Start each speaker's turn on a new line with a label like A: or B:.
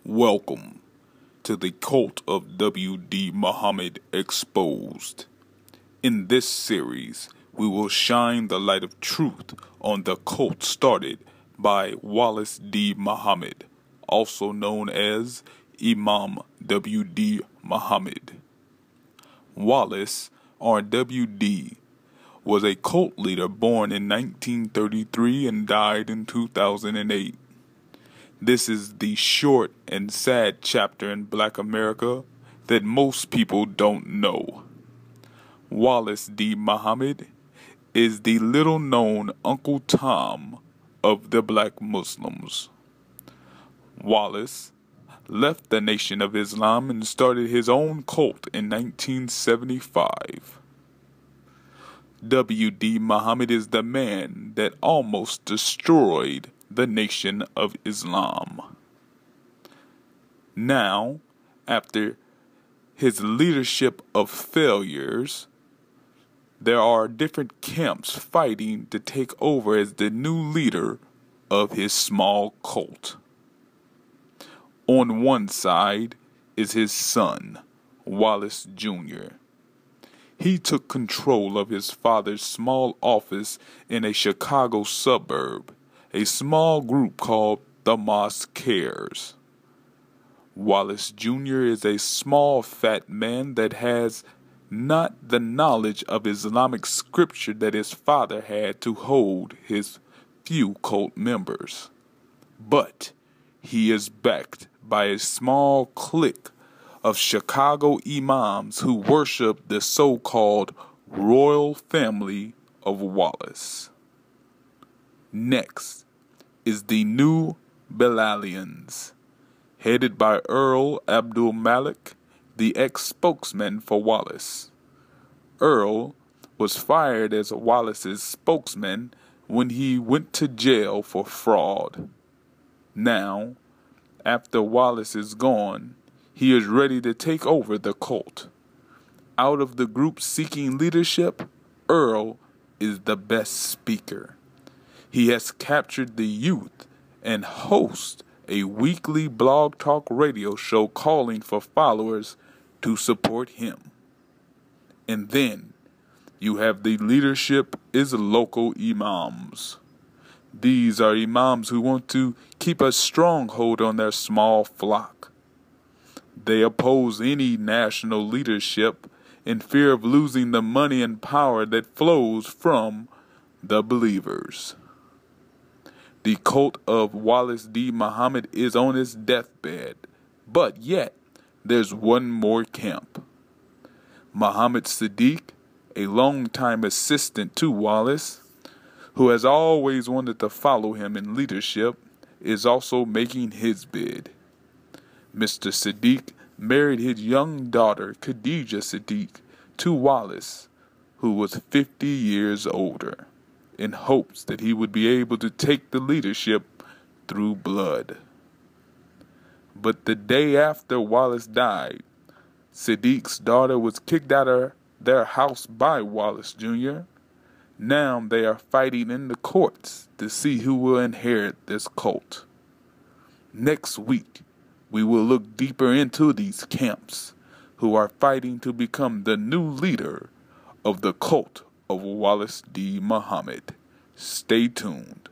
A: Welcome to the cult of WD Mohammed Exposed. In this series, we will shine the light of truth on the cult started by Wallace D. Muhammad, also known as Imam WD Muhammad. Wallace, or WD, was a cult leader born in 1933 and died in 2008. This is the short and sad chapter in Black America that most people don't know. Wallace D. Muhammad is the little-known Uncle Tom of the Black Muslims. Wallace left the Nation of Islam and started his own cult in 1975. WD Muhammad is the man that almost destroyed the Nation of Islam. Now, after his leadership of failures, there are different camps fighting to take over as the new leader of his small cult. On one side is his son, Wallace Jr. He took control of his father's small office in a Chicago suburb, a small group called the Mosque Cares. Wallace Jr. is a small fat man that has not the knowledge of Islamic scripture that his father had to hold his few cult members. But he is backed by a small clique of Chicago imams who worship the so-called royal family of Wallace. Next is the New Bilalians, headed by Earl Abdul Malik, the ex-spokesman for Wallace. Earl was fired as Wallace's spokesman when he went to jail for fraud. Now, after Wallace is gone, he is ready to take over the cult. Out of the group seeking leadership, Earl is the best speaker. He has captured the youth and hosts a weekly blog talk radio show calling for followers to support him. And then you have the leadership is local imams. These are imams who want to keep a stronghold on their small flock. They oppose any national leadership in fear of losing the money and power that flows from the believers. The cult of Wallace D. Muhammad is on its deathbed, but yet there's one more camp. Muhammad Sadiq, a longtime assistant to Wallace, who has always wanted to follow him in leadership, is also making his bid. Mr. Sadiq married his young daughter, Khadija Sadiq, to Wallace, who was 50 years older, in hopes that he would be able to take the leadership through blood. But the day after Wallace died, Sadiq's daughter was kicked out of their house by Wallace Jr. Now they are fighting in the courts to see who will inherit this cult. Next week, we will look deeper into these camps who are fighting to become the new leader of the cult of Wallace D. Muhammad. Stay tuned.